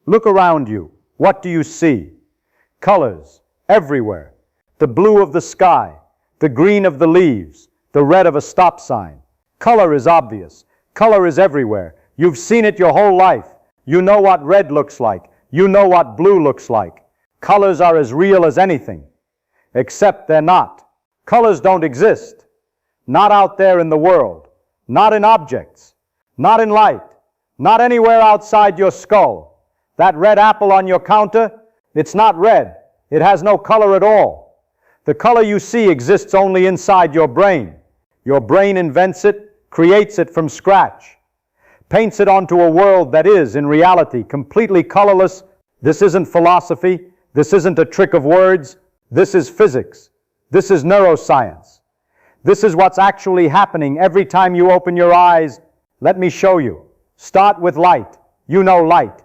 Look around you. What do you see? Colors everywhere. The blue of the sky, the green of the leaves, the red of a stop sign. Color is obvious. Color is everywhere. You've seen it your whole life. You know what red looks like. You know what blue looks like. Colors are as real as anything, except they're not. Colors don't exist. Not out there in the world. Not in objects. Not in light. Not anywhere outside your skull. That red apple on your counter, it's not red. It has no color at all. The color you see exists only inside your brain. Your brain invents it, creates it from scratch, paints it onto a world that is, in reality, completely colorless. This isn't philosophy. This isn't a trick of words. This is physics. This is neuroscience. This is what's actually happening every time you open your eyes. Let me show you. Start with light. You know light.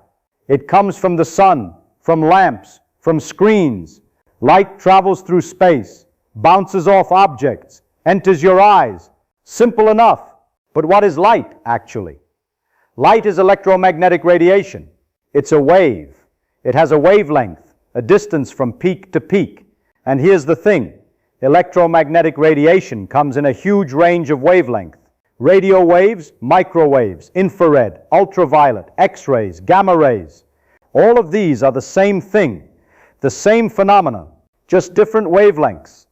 It comes from the sun, from lamps, from screens. Light travels through space, bounces off objects, enters your eyes. Simple enough. But what is light, actually? Light is electromagnetic radiation. It's a wave. It has a wavelength, a distance from peak to peak. And here's the thing. Electromagnetic radiation comes in a huge range of wavelength. Radio waves, microwaves, infrared, ultraviolet, X-rays, gamma rays. All of these are the same thing, the same phenomenon, just different wavelengths.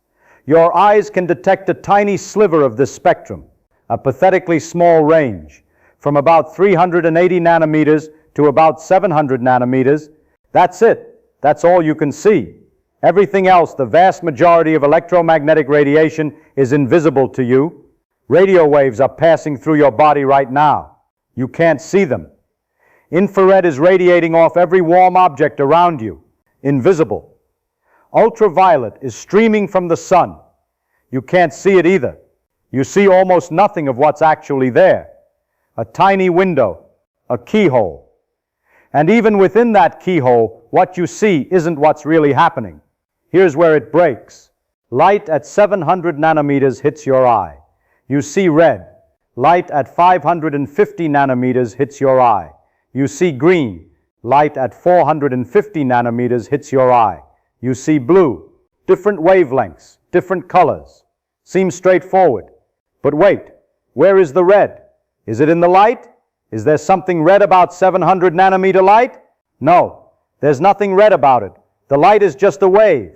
Your eyes can detect a tiny sliver of this spectrum, a pathetically small range, from about 380 nanometers to about 700 nanometers. That's it. That's all you can see. Everything else, the vast majority of electromagnetic radiation, is invisible to you. Radio waves are passing through your body right now. You can't see them. Infrared is radiating off every warm object around you. Invisible. Ultraviolet is streaming from the sun. You can't see it either. You see almost nothing of what's actually there. A tiny window, a keyhole. And even within that keyhole, what you see isn't what's really happening. Here's where it breaks. Light at 700 nanometers hits your eye. You see red. Light at 550 nanometers hits your eye. You see green. Light at 450 nanometers hits your eye. You see blue. Different wavelengths, different colors. Seems straightforward. But wait, where is the red? Is it in the light? Is there something red about 700 nanometer light? No, there's nothing red about it. The light is just a wave,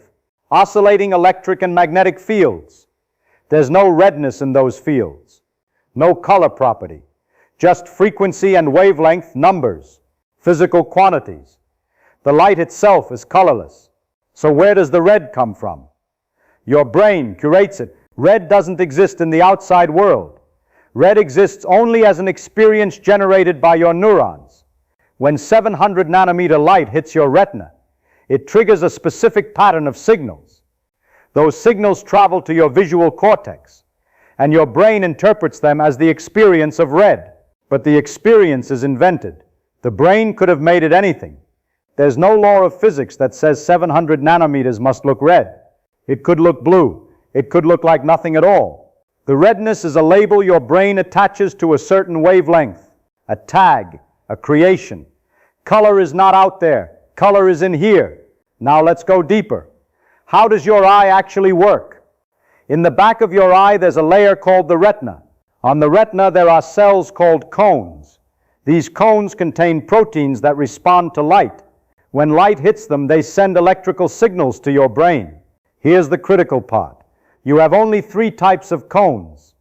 oscillating electric and magnetic fields. There's no redness in those fields, no color property, just frequency and wavelength numbers, physical quantities. The light itself is colorless. So where does the red come from? Your brain curates it. Red doesn't exist in the outside world. Red exists only as an experience generated by your neurons. When 700 nanometer light hits your retina, it triggers a specific pattern of signals. Those signals travel to your visual cortex, and your brain interprets them as the experience of red. But the experience is invented. The brain could have made it anything. There's no law of physics that says 700 nanometers must look red. It could look blue. It could look like nothing at all. The redness is a label your brain attaches to a certain wavelength, a tag, a creation. Color is not out there. Color is in here. Now let's go deeper. How does your eye actually work? In the back of your eye, there's a layer called the retina. On the retina, there are cells called cones. These cones contain proteins that respond to light. When light hits them, they send electrical signals to your brain. Here's the critical part. You have only 3 types of cones.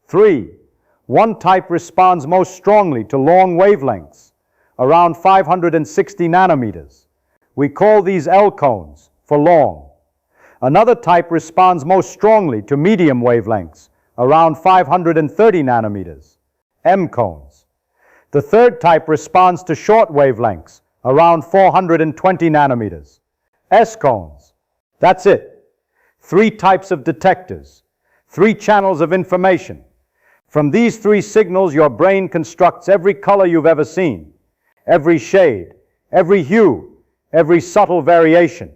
3. One type responds most strongly to long wavelengths, around 560 nanometers. We call these L cones for long. Another type responds most strongly to medium wavelengths, around 530 nanometers, M cones. The third type responds to short wavelengths, around 420 nanometers, S cones. That's it. 3 types of detectors, 3 channels of information. From these 3 signals, your brain constructs every color you've ever seen, every shade, every hue, every subtle variation.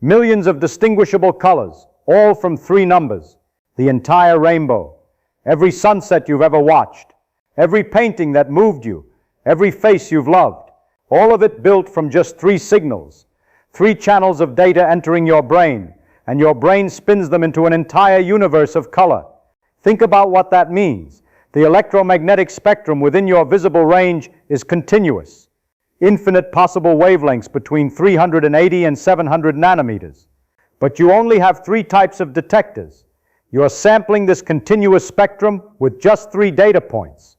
Millions of distinguishable colors, all from 3 numbers, the entire rainbow, every sunset you've ever watched, every painting that moved you, every face you've loved, All of it built from just 3 signals, 3 channels of data entering your brain, and your brain spins them into an entire universe of color. Think about what that means. The electromagnetic spectrum within your visible range is continuous. Infinite possible wavelengths between 380 and 700 nanometers. But you only have 3 types of detectors. You are sampling this continuous spectrum with just 3 data points.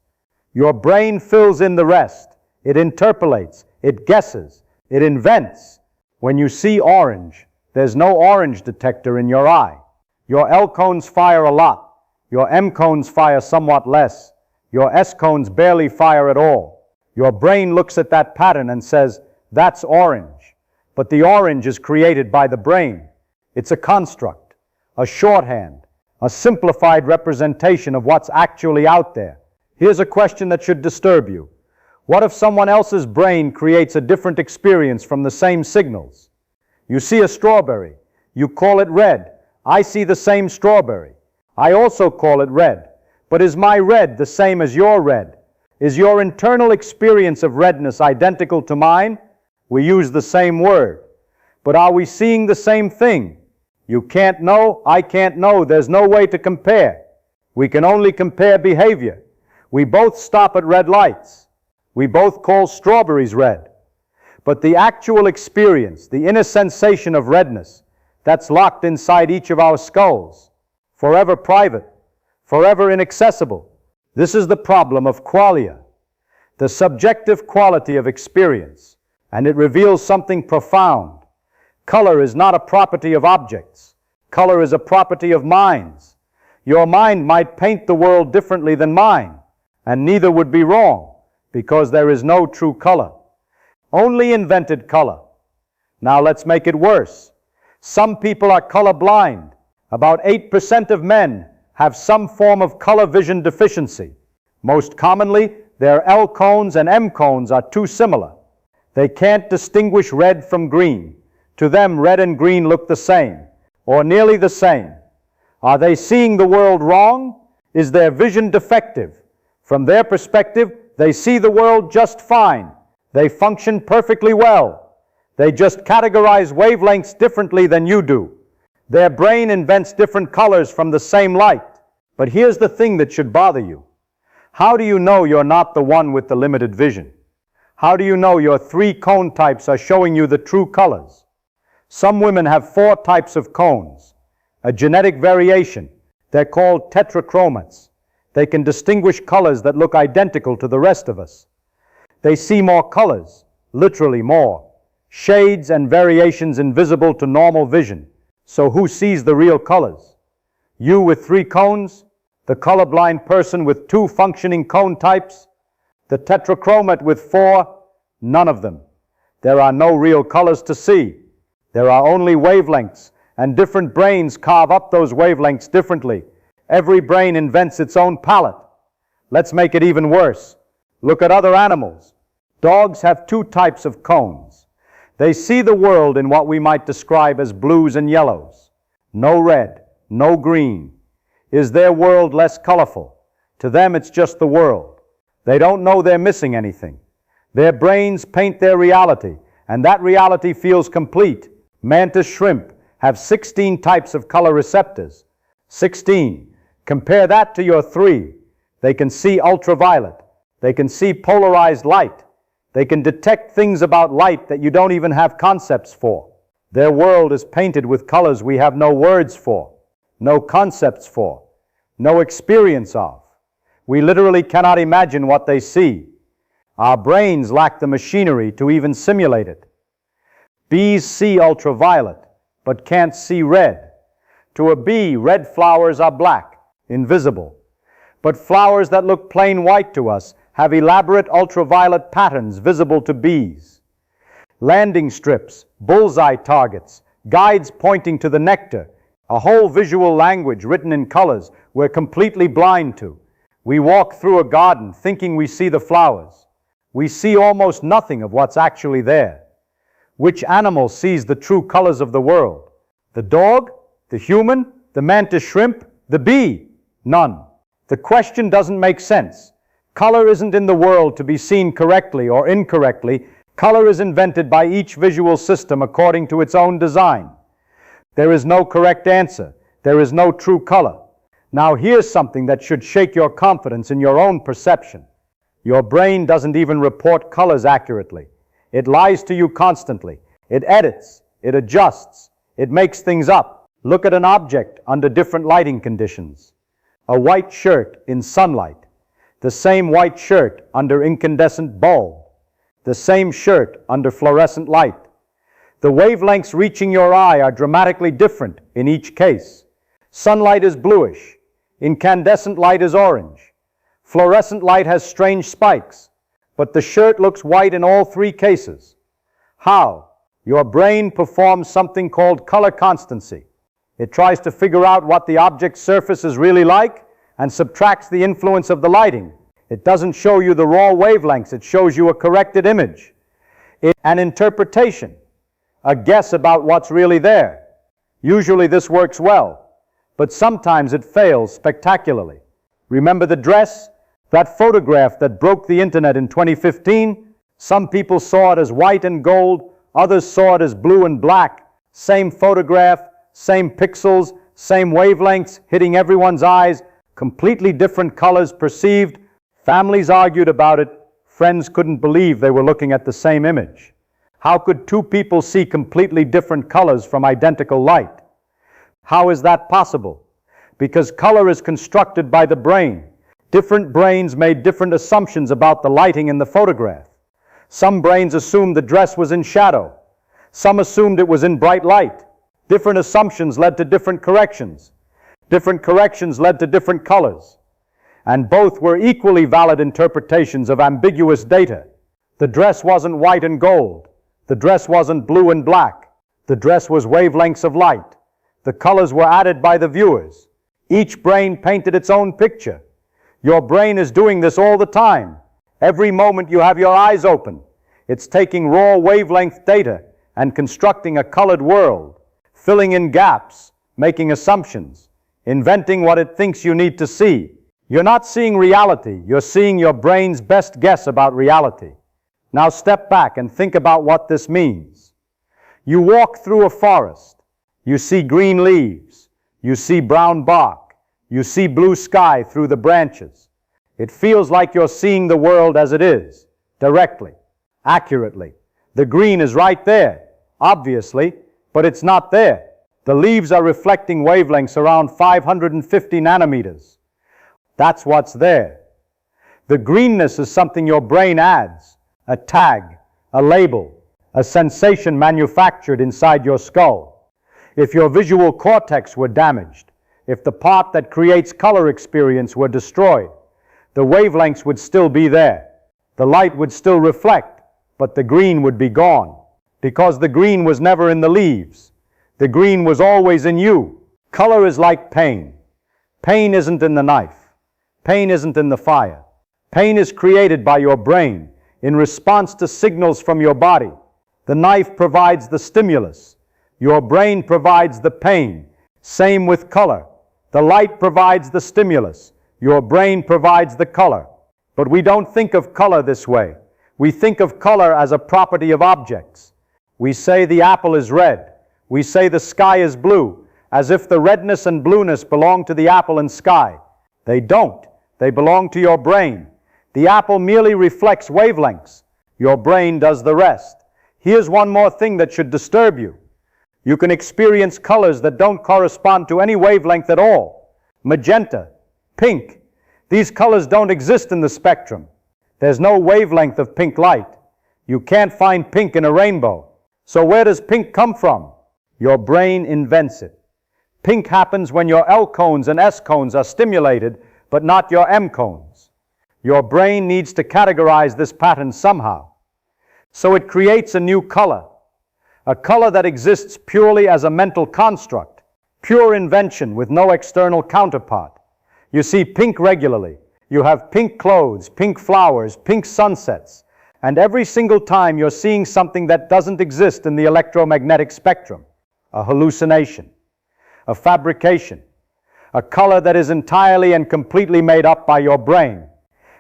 Your brain fills in the rest. It interpolates, it guesses, it invents. When you see orange, there's no orange detector in your eye. Your L cones fire a lot. Your M cones fire somewhat less. Your S cones barely fire at all. Your brain looks at that pattern and says, that's orange. But the orange is created by the brain. It's a construct, a shorthand, a simplified representation of what's actually out there. Here's a question that should disturb you. What if someone else's brain creates a different experience from the same signals? You see a strawberry. You call it red. I see the same strawberry. I also call it red. But is my red the same as your red? Is your internal experience of redness identical to mine? We use the same word. But are we seeing the same thing? You can't know, I can't know. There's no way to compare. We can only compare behavior. We both stop at red lights. We both call strawberries red. But the actual experience, the inner sensation of redness, that's locked inside each of our skulls, forever private, forever inaccessible. This is the problem of qualia, the subjective quality of experience, and it reveals something profound. Color is not a property of objects. Color is a property of minds. Your mind might paint the world differently than mine, and neither would be wrong, because there is no true color. Only invented color. Now let's make it worse. Some people are colorblind. About 8% of men have some form of color vision deficiency. Most commonly, their L cones and M cones are too similar. They can't distinguish red from green. To them, red and green look the same, or nearly the same. Are they seeing the world wrong? Is their vision defective? From their perspective, they see the world just fine. They function perfectly well. They just categorize wavelengths differently than you do. Their brain invents different colors from the same light. But here's the thing that should bother you. How do you know you're not the one with the limited vision? How do you know your 3 cone types are showing you the true colors? Some women have 4 types of cones, a genetic variation. They're called tetrachromacy. They can distinguish colors that look identical to the rest of us. They see more colors, literally more, shades and variations invisible to normal vision. So who sees the real colors? You with 3 cones? The colorblind person with 2 functioning cone types? The tetrachromate with 4? None of them. There are no real colors to see. There are only wavelengths, and different brains carve up those wavelengths differently. Every brain invents its own palette. Let's make it even worse. Look at other animals. Dogs have 2 types of cones. They see the world in what we might describe as blues and yellows. No red, no green. Is their world less colorful? To them, it's just the world. They don't know they're missing anything. Their brains paint their reality, and that reality feels complete. Mantis shrimp have 16 types of color receptors. 16. Compare that to your 3. They can see ultraviolet. They can see polarized light. They can detect things about light that you don't even have concepts for. Their world is painted with colors we have no words for, no concepts for, no experience of. We literally cannot imagine what they see. Our brains lack the machinery to even simulate it. Bees see ultraviolet, but can't see red. To a bee, red flowers are black, invisible. But flowers that look plain white to us have elaborate ultraviolet patterns visible to bees. Landing strips, bullseye targets, guides pointing to the nectar, a whole visual language written in colors we're completely blind to. We walk through a garden thinking we see the flowers. We see almost nothing of what's actually there. Which animal sees the true colors of the world? The dog? The human? The mantis shrimp? The bee? None. The question doesn't make sense. Color isn't in the world to be seen correctly or incorrectly. Color is invented by each visual system according to its own design. There is no correct answer. There is no true color. Now here's something that should shake your confidence in your own perception. Your brain doesn't even report colors accurately. It lies to you constantly. It edits. It adjusts. It makes things up. Look at an object under different lighting conditions. A white shirt in sunlight. The same white shirt under incandescent bulb. The same shirt under fluorescent light. The wavelengths reaching your eye are dramatically different in each case. Sunlight is bluish. Incandescent light is orange. Fluorescent light has strange spikes. But the shirt looks white in all three cases. How? Your brain performs something called color constancy. It tries to figure out what the object's surface is really like and subtracts the influence of the lighting. It doesn't show you the raw wavelengths. It shows you a corrected image. It's an interpretation, a guess about what's really there. Usually this works well, but sometimes it fails spectacularly. Remember the dress? That photograph that broke the internet in 2015? Some people saw it as white and gold, others saw it as blue and black. Same photograph, same pixels, same wavelengths hitting everyone's eyes, completely different colors perceived. Families argued about it. Friends couldn't believe they were looking at the same image. How could two people see completely different colors from identical light? How is that possible? Because color is constructed by the brain. Different brains made different assumptions about the lighting in the photograph. Some brains assumed the dress was in shadow. Some assumed it was in bright light. Different assumptions led to different corrections. Different corrections led to different colors. And both were equally valid interpretations of ambiguous data. The dress wasn't white and gold. The dress wasn't blue and black. The dress was wavelengths of light. The colors were added by the viewers. Each brain painted its own picture. Your brain is doing this all the time. Every moment you have your eyes open, it's taking raw wavelength data and constructing a colored world, filling in gaps, making assumptions, inventing what it thinks you need to see. You're not seeing reality. You're seeing your brain's best guess about reality. Now step back and think about what this means. You walk through a forest. You see green leaves. You see brown bark. You see blue sky through the branches. It feels like you're seeing the world as it is, directly, accurately. The green is right there, obviously, but it's not there. The leaves are reflecting wavelengths around 550 nanometers. That's what's there. The greenness is something your brain adds, a tag, a label, a sensation manufactured inside your skull. If your visual cortex were damaged, if the part that creates color experience were destroyed, the wavelengths would still be there. The light would still reflect, but the green would be gone, because the green was never in the leaves. The green was always in you. Color is like pain. Pain isn't in the knife. Pain isn't in the fire. Pain is created by your brain in response to signals from your body. The knife provides the stimulus. Your brain provides the pain. Same with color. The light provides the stimulus. Your brain provides the color. But we don't think of color this way. We think of color as a property of objects. We say the apple is red. We say the sky is blue, as if the redness and blueness belong to the apple and sky. They don't. They belong to your brain. The apple merely reflects wavelengths. Your brain does the rest. Here's one more thing that should disturb you. You can experience colors that don't correspond to any wavelength at all. Magenta, pink. These colors don't exist in the spectrum. There's no wavelength of pink light. You can't find pink in a rainbow. So where does pink come from? Your brain invents it. Pink happens when your L cones and S cones are stimulated, but not your M cones. Your brain needs to categorize this pattern somehow. So it creates a new color, a color that exists purely as a mental construct, pure invention with no external counterpart. You see pink regularly. You have pink clothes, pink flowers, pink sunsets, and every single time you're seeing something that doesn't exist in the electromagnetic spectrum, a hallucination, a fabrication, a color that is entirely and completely made up by your brain.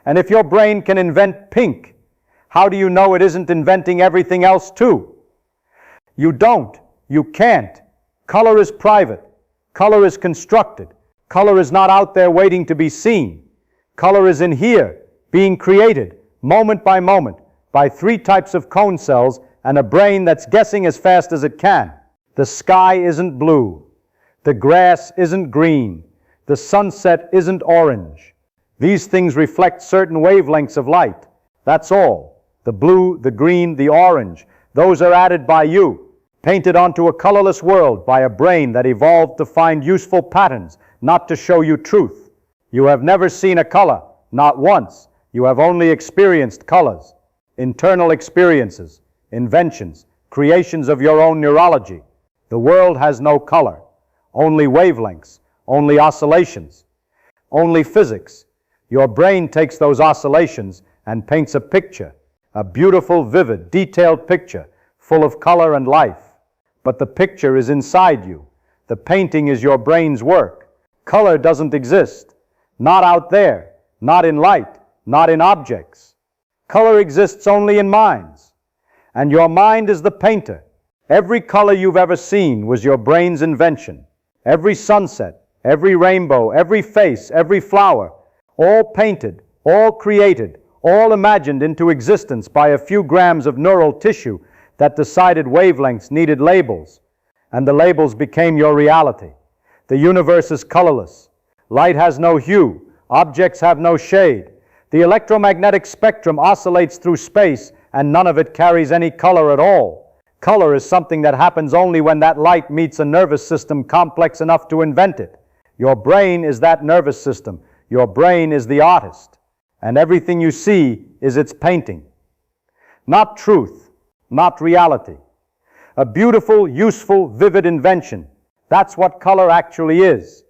And if your brain can invent pink, How do you know it isn't inventing everything else too? You don't. You can't. Color is private. Color is constructed. Color is not out there waiting to be seen. Color is in here, being created, moment by moment, by 3 types of cone cells and a brain that's guessing as fast as it can. The sky isn't blue. The grass isn't green. The sunset isn't orange. These things reflect certain wavelengths of light. That's all. The blue, the green, the orange, those are added by you, painted onto a colorless world by a brain that evolved to find useful patterns, not to show you truth. You have never seen a color, not once. You have only experienced colors, internal experiences, inventions, creations of your own neurology. The world has no color, only wavelengths, only oscillations, only physics. Your brain takes those oscillations and paints a picture, a beautiful, vivid, detailed picture, full of color and life. But the picture is inside you. The painting is your brain's work. Color doesn't exist. Not out there, not in light, not in objects. Color exists only in minds. And your mind is the painter. Every color you've ever seen was your brain's invention. Every sunset, every rainbow, every face, every flower, all painted, all created, all imagined into existence by a few grams of neural tissue that decided wavelengths needed labels, and the labels became your reality. The universe is colorless. Light has no hue. Objects have no shade. The electromagnetic spectrum oscillates through space, and none of it carries any color at all. Color is something that happens only when that light meets a nervous system complex enough to invent it. Your brain is that nervous system. Your brain is the artist, and everything you see is its painting. Not truth, not reality. A beautiful, useful, vivid invention. That's what color actually is.